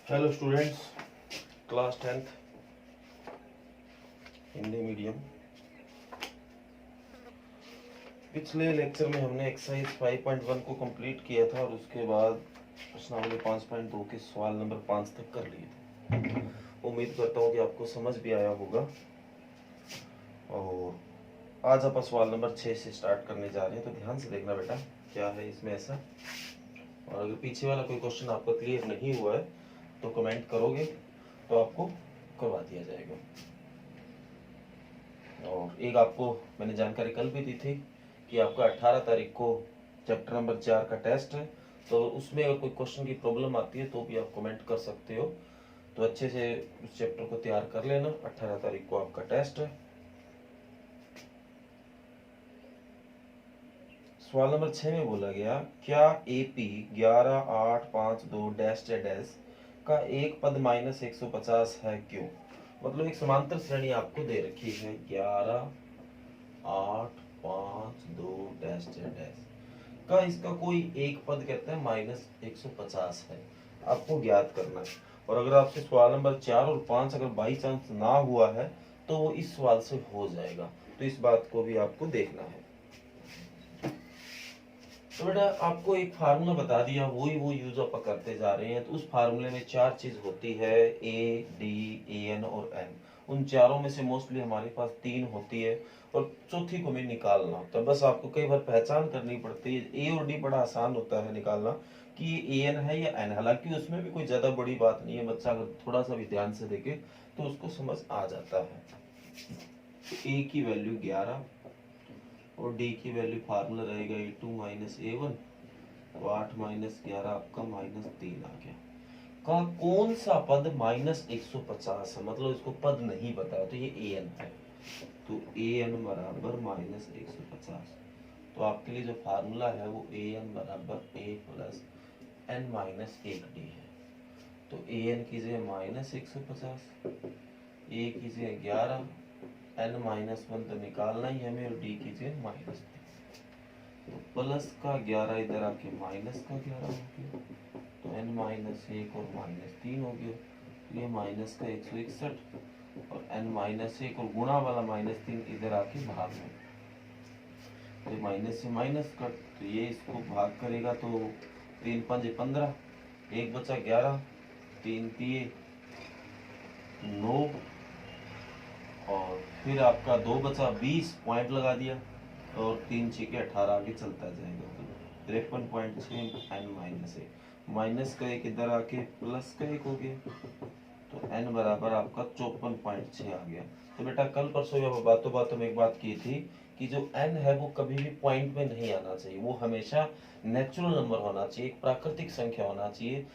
Hello students, class 10th Hindi medium. पिछले lecture में हमने एक्सरसाइज 5.1 को कंप्लीट किया था और उसके बाद प्रश्नावली 5.2 के सवाल नंबर 5 तक कर लिए थे। उम्मीद करता हूँ कि आपको समझ भी आया होगा। और आज आप सवाल नंबर 6 से स्टार्ट करने जा रहे हैं, तो ध्यान से देखना बेटा क्या है इसमें ऐसा। और अगर पीछे वाला कोई क्वेश्चन आपका क्लियर नहीं हुआ है तो कमेंट करोगे तो आपको करवा दिया जाएगा। और एक आपको मैंने जानकारी कल भी दी थी कि आपका 18 तारीख को चैप्टर नंबर 4 का टेस्ट है, तो उसमें अगर कोई क्वेश्चन की प्रॉब्लम आती है तो भी आप कमेंट कर सकते हो। तो अच्छे से उस चैप्टर को तैयार कर लेना। 18 तारीख को आपका टेस्ट है। सवाल नंबर 6 में बोला गया, क्या एपी 11,852 डैश डैश का एक पद माइनस 150 है, क्यों? मतलब एक समांतर श्रेणी आपको दे रखी है 11,852 डैश डैश का, इसका कोई एक पद कहता है माइनस 150 है, आपको ज्ञात करना है। और अगर आपसे सवाल नंबर 4 और 5 अगर बाई चांस ना हुआ है तो वो इस सवाल से हो जाएगा, तो इस बात को भी आपको देखना है। तो बेटा आपको एक फार्मूला बता दिया, वही वो यूज आप करते जा रहे हैं। तो उस फार्मूले में 4 चीज होती है, ए डी ए एन और एन। उन चारों में से मोस्टली हमारे पास 3 होती है और चौथी को हमें निकालना होता है। बस आपको कई बार पहचान करनी पड़ती है। ए और डी बड़ा आसान होता है निकालना कि ये ए एन है या एन, हालांकि उसमें भी कोई ज्यादा बड़ी बात नहीं है। बच्चा अगर थोड़ा सा भी ध्यान से देखे तो उसको समझ आ जाता है। ए की वैल्यू 11 और डी की वैल्यू फार्मूला रहेगा A2 माइनस A1, तो 8 माइनस 11 आपका माइनस 3 आ गया। का कौन सा पद माइनस 150 है, मतलब इसको पद नहीं बताया, तो ये AN है। तो AN बराबर माइनस 150। तो आपके लिए जो फार्मूला है वो AN बराबर A plus N minus 1D है। तो AN कीजिए माइनस 150, A कीजिए 11, n माइनस 1 तो निकालना ही हमें, और d कीजिए माइनस 3। तो प्लस का 11 इधर आके माइनस का 11 हो गया, तो n माइनस 1 और माइनस 3 हो गया। ये माइनस का 161 और n माइनस 1 और गुणा वाला माइनस 3 इधर आके भाग में, तो माइनस से माइनस कट, तो ये इसको भाग करेगा तो 3 5 15, एक बचा 11, 3 3 9, और फिर आपका 2 बचा 20, पॉइंट लगा दिया, और 3 6 के 18 आगे चलता जाएगा। तो 53.6 n माइनस 1, माइनस का 1 इधर आके प्लस का 1 हो गया, तो n बराबर आपका 54.6 आ गया। तो बेटा कल परसों या बातों बातों में एक बात की थी कि जो n है वो कभी भी पॉइंट में नहीं आना चाहिए, वो हमेशा नेचुरल नंबर होना चाहिए, एक प्राकृतिक संख्या होना चाहिए,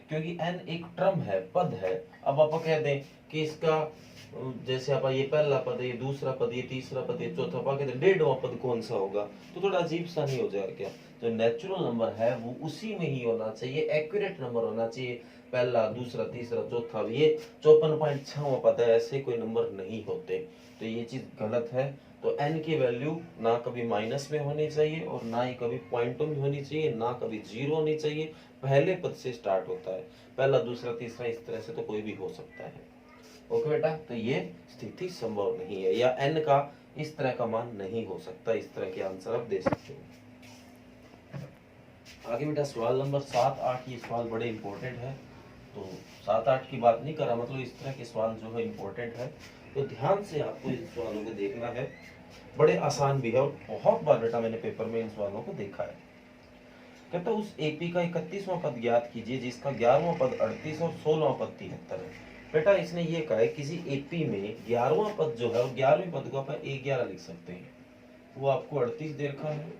क्योंकि n एक टर्म है, पद है। अब आप कह दें कि इसका जैसे आप ये पहला पद है, ये दूसरा पद, ये तीसरा पद, ये चौथा पद, कहते 1.वां पद कौन सा होगा, तो थोड़ा अजीब सा नहीं हो जाएगा क्या? जो नेचुरल नंबर है वो उसी में ही होना चाहिए, एक्यूरेट नंबर होना चाहिए, पहला दूसरा तीसरा चौथा। ये 54.6 पद है, ऐसे कोई नंबर नहीं होते, तो ये चीज गलत है। तो n की वैल्यू ना कभी माइनस में होनी चाहिए और ना ही कभी पॉइंटों में होनी चाहिए, ना कभी जीरो होनी चाहिए, पहले पद से स्टार्ट होता है, पहला दूसरा तीसरा इस तरह से तो कोई भी हो सकता है। ओके बेटा, तो ये स्थिति संभव नहीं है, या n का इस तरह का मान नहीं हो सकता। इस तरह के आंसर आप दे सकते हो। आगे बेटा सवाल नंबर 7 8, ये सवाल बड़े इंपॉर्टेंट है। तो 7 8 की बात नहीं कर रहा, मतलब इस तरह के सवाल जो है इंपॉर्टेंट है, तो ध्यान से आपको इन सवालों को देखना है। बड़े आसान भी है और बहुत बार बेटा मैंने पेपर में इन सवालों को देखा है। कहता उस एपी का 31वां पद ज्ञात कीजिए जिसका 11वां पद 38 और 16वां पद 73 है। बेटा इसने ये कहा है किसी एपी में 11वां पद जो है, 11वें पद को आप A11 लिख सकते हैं, वो आपको 38 दे रखा है,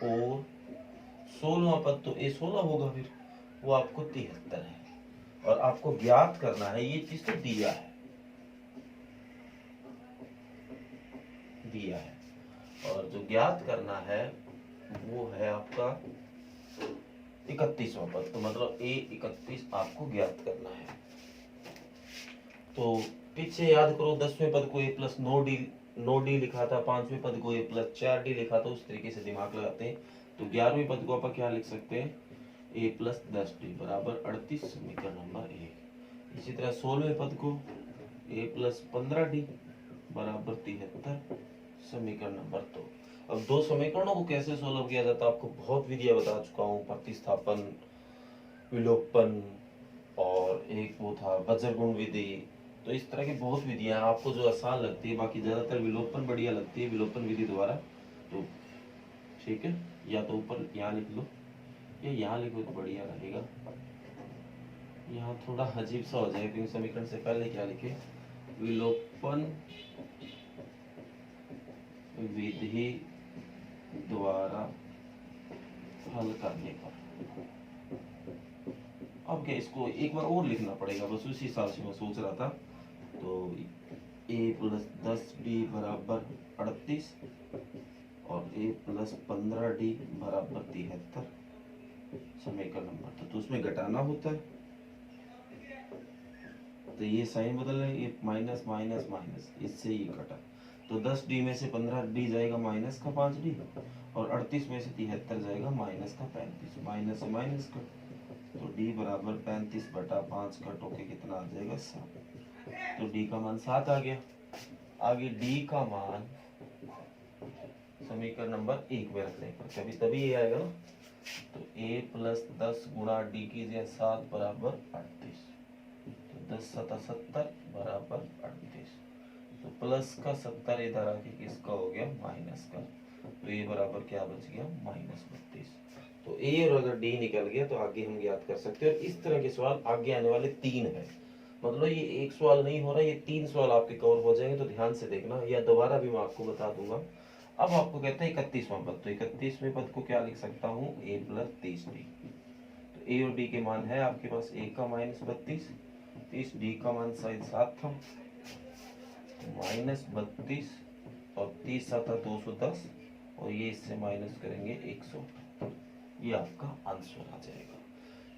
और 16वां पद तो A16 होगा, फिर वो आपको 73 है, और आपको ज्ञात करना है, ये चीज तो दिया है, और जो ज्ञात करना है वो है आपका 31वां पद, तो मतलब A31 आपको ज्ञात करना है। तो पीछे याद करो 10वें पद को A प्लस 9D लिखा था, 5वें पद को A प्लस 4D लिखा था, उस तरीके से दिमाग लगाते हैं। तो 11वें पद को आप क्या लिख सकते हैं, ए प्लस 10d बराबर 38 समीकरण नंबर 1। इसी तरह 16वें पद को ए प्लस 15d बराबर 73 समीकरण नंबर 2। अब दो समीकरणों को कैसे सोल्व किया जाता है आपको बहुत विधियां बता चुका हूँ, प्रतिस्थापन, विलोपन और एक वो था वज्रगुण विधि। तो इस तरह की बहुत विधियां आपको जो आसान लगती है, बाकी ज्यादातर विलोपन बढ़िया लगती है, विलोपन विधि द्वारा। तो ठीक है, या तो ऊपर यहाँ लिख लो या यहाँ लिखो तो बढ़िया रहेगा। यहाँ थोड़ा अजीब सा हो जाएगा क्योंकि समीकरण से पहले क्या लिखे, विलोपन विधि द्वारा हल करने पर। अब क्या इसको एक बार और लिखना पड़ेगा, बस उसी हिसाब से मैं सोच रहा था। तो a प्लस 10d बराबर 38 और a प्लस 15d बराबर 73 समीकरण नंबर। तो उसमें घटाना होता है, तो ये साइन बदल रहे, ये माइनस माइनस माइनस, इससे ये कटा। तो 10d में से 15d जाएगा माइनस का 5d और 38 में से 73 जाएगा माइनस का 35, माइनस से माइनस कट। तो d बराबर 35 बटा 5 कट होके कितना आ जाएगा 7। तो d का मान 7 आ गया। आगे d का मान समीकरण नंबर 1 में रखने पर कभी तभी ये आएगा ना। तो a प्लस 10 गुणा d कीजिए 7 बराबर 38, तो 10 7 70 बराबर 38। तो प्लस का 70 इधर आके किसका हो गया, माइनस का। तो ये बराबर क्या बच गया, -32। तो ए और अगर डी निकल गया तो आगे हम ज्ञात कर सकते हैं। और इस तरह के सवाल आगे आने वाले 3 है, मतलब ये एक सवाल नहीं हो रहा, ये 3 सवाल आपके कवर हो जाएंगे। तो ध्यान से देखना, या दोबारा भी मैं आपको बता दूंगा। अब आपको कहते हैं 31वां पद, तो 31वें पद को क्या लिख सकता हूँ, a प्लस 30d। तो a और d के मान है आपके पास, a का -32, 30d का मान शायद 7 था, -32 और 30 7 210 और ये इससे माइनस करेंगे 100, ये आपका आंसर आ जाएगा।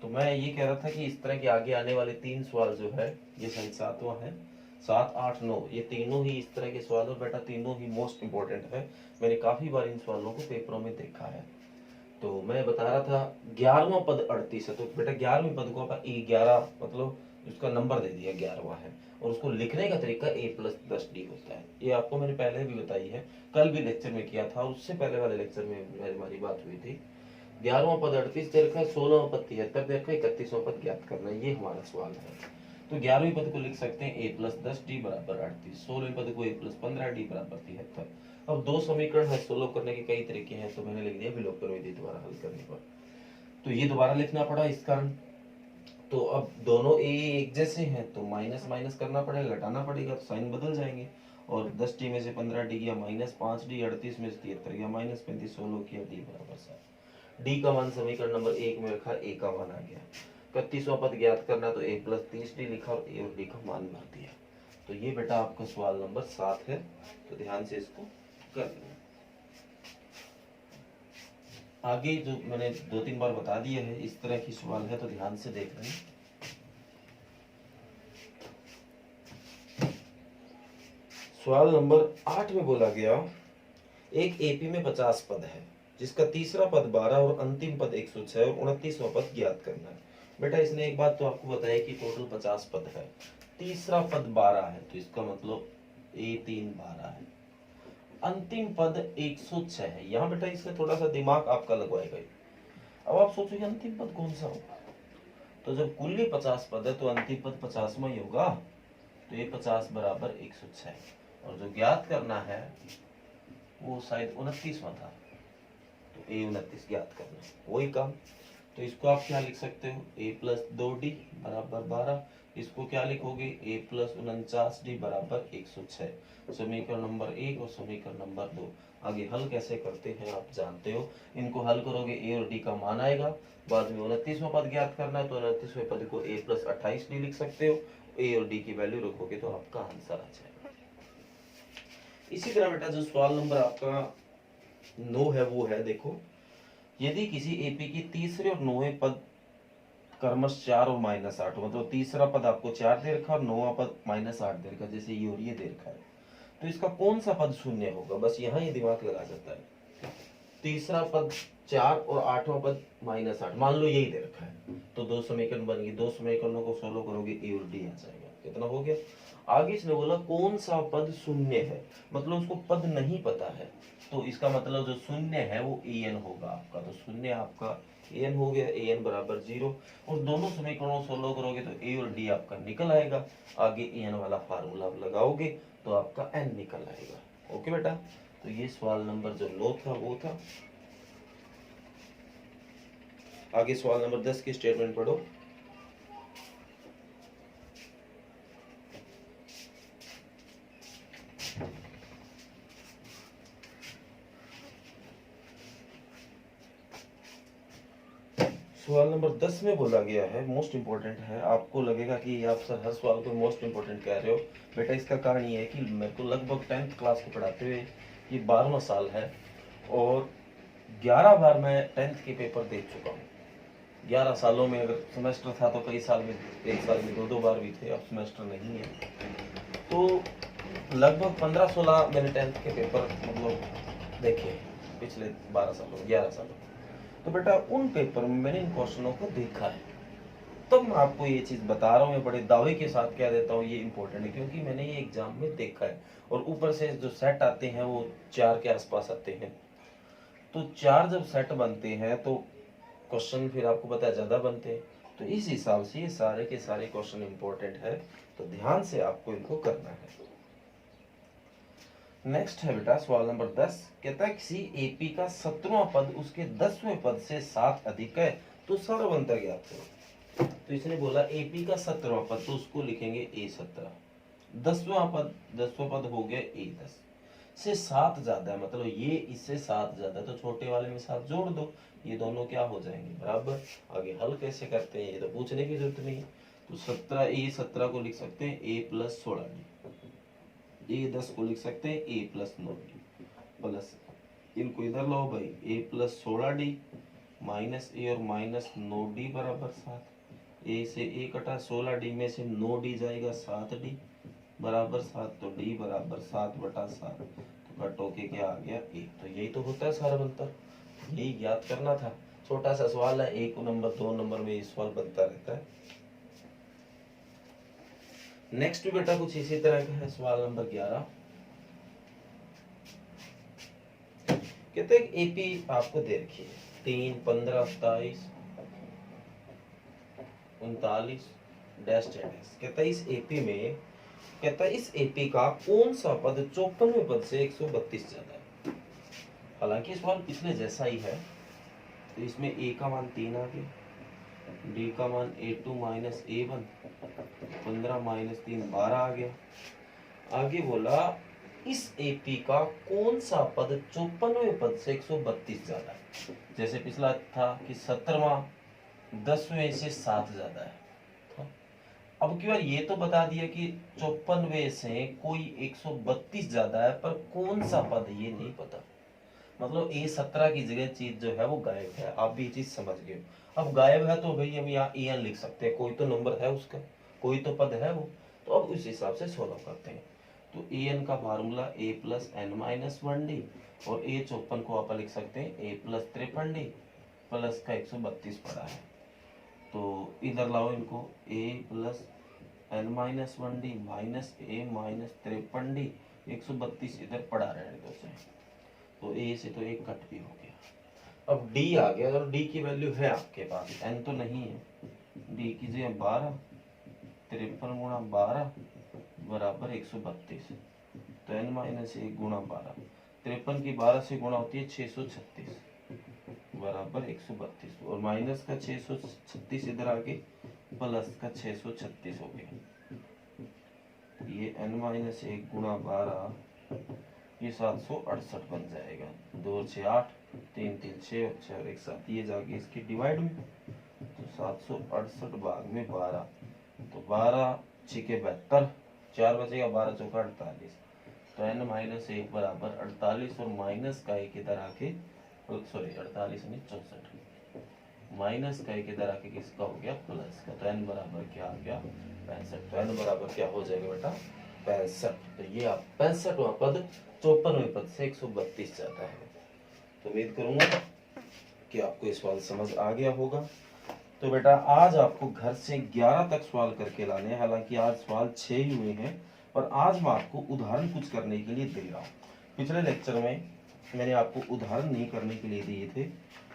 तो मैं ये कह रहा था कि इस तरह के आगे आने वाले 3 सवाल जो है, ये शायद 7वां है, 7 8 9, ये तीनों ही इस तरह के सवाल और बेटा तीनों ही मोस्ट इंपॉर्टेंट है। मैंने काफी बार इन सवालों को पेपरों में देखा है। तो मैं बता रहा था 11वां पद 38 है, तो बेटा 11वें पद को आप 11 मतलब उसका नंबर दे दिया 11वां है, और उसको लिखने का तरीका a प्लस 10d होता है। ये आपको मैंने पहले भी बताई है, कल भी लेक्चर में किया था, उससे पहले वाले लेक्चर में हमारी बात हुई थी। 11वां पद 38 दे रखा है, 16वां पद 73 दे रखा है, 31वां पद ज्ञात करना है, ये हमारा सवाल है। तो 11वें पद को लिख सकते हैं a प्लस 10d बराबर 38, 16वें पद को a प्लस 15d बराबर 73। अब दो समीकरण है, सोल्व करने के कई तरीके हैं, तो मैंने लिख दिया विलोपन विधि द्वारा हल करने पर। तो ये दोबारा लिखना पड़ा इस कारण। तो अब दोनों a एक जैसे हैं तो माइनस माइनस करना पड़ेगा, घटाना पड़ेगा, तो साइन बदल जाएंगे। और 10d में से 15d गया -5d, 38 में से 73 गया -35, 16 किया d बराबर 7। d का मान समीकरण नंबर 1 में रखा, a का मान आ गया। 31वां पद ज्ञात करना, तो a प्लस 30d लिखा और a और d का मान भर दिया। तो ये बेटा आपका सवाल नंबर 7 है, तो ध्यान से इसको कर लेना। आगे जो मैंने 2-3 बार बता दिया है, इस तरह की सवाल है तो ध्यान से देख रहे हैं। सवाल नंबर 8 में बोला गया, एक एपी में 50 पद है जिसका तीसरा पद 12 और अंतिम पद 106 और 29वां पद ज्ञात करना है। बेटा इसने एक बात तो आपको बताया कि टोटल 50 पद है, तीसरा पद 12 है, तो इसका मतलब A3 12 है, अंतिम पद 106 है। यहाँ बेटा इसका थोड़ा सा दिमाग आपका लगवाएगा। अब आप सोचोगे अंतिम पद कौन सा होगा, तो जब कुल ही 50 पद है तो अंतिम पद 50वां ही होगा, तो ये 50 बराबर 106, और जो ज्ञात करना है वो शायद 29वां था, तो a 29 ज्ञात करना है, वही काम। तो इसको आप क्या लिख सकते हो, a प्लस 2d बराबर 12, इसको क्या लिखोगे, a प्लस 49d बराबर 106, समीकरण नंबर 1 और समीकरण नंबर 2। आगे हल कैसे करते हैं आप जानते हो, इनको हल करोगे a और d का मान आएगा, बाद में 29वां पद ज्ञात करना है, तो 29वें पद को a प्लस 28d लिख सकते हो, a और d की वैल्यू रखोगे तो आपका आंसर आ जाएगा। इसी तरह बेटा जो सवाल नंबर आपका 9 है वो है, देखो यदि किसी एपी की तीसरे और 9वें पद क्रमश 4 और -8, मतलब तीसरा पद आपको 4 दे रखा और 9वां पद -8 दे रखा, जैसे ये और ये दे रखा है, तो इसका कौन सा पद शून्य होगा, बस यहाँ ये दिमाग लगा जाता है। तीसरा पद 4 और 8वां पद -8, मान लो यही दे रखा है, तो दो समीकरण बन गए, दो समीकरणों को सोल्व करोगे ए और डी आ जाएगा। कितना हो गया? आगे इसने बोला कौन सा पद शून्य है, मतलब उसको पद नहीं पता है, तो इसका मतलब जो शून्य है वो ए एन होगा आपका, तो शून्य आपका ए एन हो गया, ए एन बराबर 0, और दोनों समीकरणों सोल्व करोगे तो ए और डी आपका निकल आएगा। आगे ए एन वाला फार्मूला आप लगाओगे तो आपका एन निकल आएगा। ओके बेटा, तो ये सवाल नंबर जो 9 था वो था। आगे सवाल नंबर 10 की स्टेटमेंट पढ़ो। सवाल नंबर 10 में बोला गया है, मोस्ट इंपोर्टेंट है, आपको लगेगा कि आप सर हर सवाल को मोस्ट इंपोर्टेंट कह रहे हो, बेटा इसका कारण ये है कि मेरे को लगभग 10th क्लास को पढ़ाते हुए ये 12वां साल है और 11 बार मैं 10th के पेपर दे चुका हूँ। 11 सालों में अगर सेमेस्टर था तो कई साल में, एक साल में 2-2 बार भी थे, अब सेमेस्टर नहीं है, तो लगभग 15-16 मैंने 10th के पेपर मतलब देखे पिछले 12 सालों 11 सालों। तो बेटा उन पेपर में मैंने इन क्वेश्चनों को देखा है, तब मैं आपको ये चीज बता रहा हूँ, मैं बड़े दावे के साथ कह देता हूँ ये इंपॉर्टेंट है, क्योंकि मैंने ये एग्जाम में देखा है। और ऊपर से जो सेट आते हैं वो 4 के आसपास आते हैं, तो 4 जब सेट बनते हैं तो क्वेश्चन फिर आपको पता है ज्यादा बनते हैं, तो इस हिसाब से ये सारे के सारे क्वेश्चन इंपॉर्टेंट है, तो ध्यान से आपको इनको करना है। नेक्स्ट है बेटा सवाल नंबर 10, कहता है किसी एपी का 17वां पद उसके 10वें पद से 7 अधिक है तो सारवंतर ज्ञात करो। तो इसने बोला एपी का 17वां पद, तो उसको लिखेंगे A17, 10वां पद 10वां पद हो गया A10 से 7 ज्यादा है, मतलब ये इससे 7 ज्यादा है, तो छोटे वाले में 7 जोड़ दो, ये दोनों क्या हो जाएंगे बराबर। आगे हल कैसे करते हैं ये तो पूछने की जरूरत नहीं, तो 17 को लिख सकते हैं A+16D, A10 को लिख सकते हैं A+9D प्लस, इनको इधर लाओ भाई, A+16D माइनस A और -9D बराबर 7, A से A कटा, 16D में से 9D जाएगा 7D बराबर 7, तो D बराबर 7/7, तो कट होके क्या आ गया 1। तो यही तो होता है सारवंतर, यही ज्ञात करना था। छोटा सा सवाल है, 1 नंबर 2 नंबर में ये सवाल बनता रहता है। नेक्स्ट बेटा कुछ इसी तरह का है, सवाल नंबर 11, कहते हैं एपी आपको दे रखी है 3, 15, 27, 39 डैश डैश। कहता है इस एपी में, कहता है इस एपी का कौन सा पद 54वें पद से 132 ज्यादा है। हालांकि सवाल पिछले जैसा ही है, तो इसमें ए का मान 3 आ गया, डी का मान A2 माइनस A1, 15 माइनस 3 12 आ गया। आगे बोला इस एपी का कौन सा पद 54वें पद से 132 ज्यादा है। जैसे पिछला था कि 17वां 10वें से 7 ज्यादा है, अब की बार ये तो बता दिया कि 54वें से कोई 132 ज्यादा है, पर कौन सा पद ये नहीं पता, मतलब A17 की जगह चीज जो है वो गायब है, आप भी ये चीज समझ गए। अब गायब है तो भाई हम यहाँ EN लिख सकते हैं, कोई तो नंबर है उसका, कोई तो पद है वो, तो अब उस हिसाब से सोल्व करते हैं। तो EN का फार्मूला A+n-1D, और A54 को आप लिख सकते हैं A+53D प्लस का 132 पड़ा है, तो इधर लाओ इनको, A+n-1D माइनस A-53D 132 इधर पड़ा रहने दो से, तो A से तो एक कट भी हो गया। अब D आ गया, और D की वैल्यू है आपके पास, n तो नहीं है, D की जगह 12, 53 गुणा 12 बराबर 132, तो n-1 गुणा 12, 53 की 12 से गुणा होती है 636 बराबर 132, और माइनस का 636 इधर आके प्लस का 636 हो गया, ये n-1 गुणा 12 ये 768 बन जाएगा, 2 और 6 8, 3 3 6 और 6 और 1 7, ये जाके इसकी डिवाइड में, तो 768 भाग में 12, तो 12 6 72, 4 बचेगा, 12 चौका 48, तो n-1 बराबर 48, और माइनस का एक इधर आके, सॉरी 48 नहीं 64, माइनस का एक इधर आके किसका हो गया प्लस का, तो n बराबर क्या आ गया 65, तो n बराबर क्या हो जाएगा बेटा 65। तो ये आप 65वां पद 54वें पद से 132 ज्यादा है। तो उम्मीद करूंगा कि आपको ये सवाल समझ आ गया होगा। तो बेटा आज आपको घर से 11 तक सवाल करके लाने हैं, हालांकि आज सवाल 6 ही हुए हैं, पर आज मैं आपको उदाहरण कुछ करने के लिए दे रहा हूँ। पिछले लेक्चर में मैंने आपको उदाहरण नहीं करने के लिए दिए थे।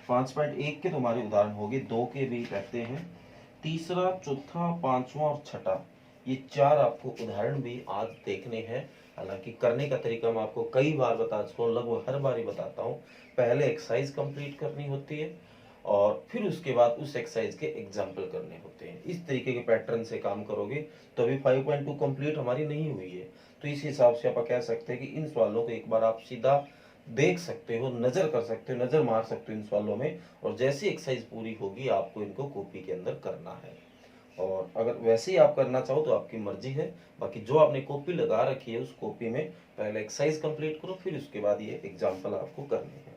5.1 के तुम्हारे उदाहरण हो गए, 2 के भी रहते हैं, तीसरा, चौथा, पांचवा और छठा, ये 4 आपको उदाहरण भी आज देखने हैं। हालांकि करने का तरीका मैं आपको कई बार बता चुका हूँ, लगभग हर बार ही बताता हूँ। पहले एक्सरसाइज कंप्लीट करनी होती है और फिर उसके बाद उस एक्सरसाइज के एग्जाम्पल करने होते हैं। इस तरीके के पैटर्न से काम करोगे तो अभी 5.2 कंप्लीट हमारी नहीं हुई है, तो इस हिसाब से आप कह सकते हैं कि इन सवालों को एक बार आप सीधा देख सकते हो, नजर कर सकते हो, नजर मार सकते हो इन सवालों में, और जैसी एक्सरसाइज पूरी होगी आपको इनको कॉपी के अंदर करना है। और अगर वैसे ही आप करना चाहो तो आपकी मर्जी है, बाकी जो आपने कॉपी लगा रखी है उस कॉपी में पहले एक्सरसाइज कंप्लीट करो, फिर उसके बाद ये एग्जाम्पल आपको करने हैं।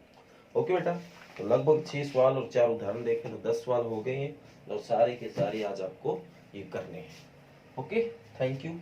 ओके बेटा, तो लगभग 6 सवाल और 4 उदाहरण देखें तो 10 सवाल हो गए हैं, और सारे के सारे आज आपको ये करने हैं। Okay, thank you.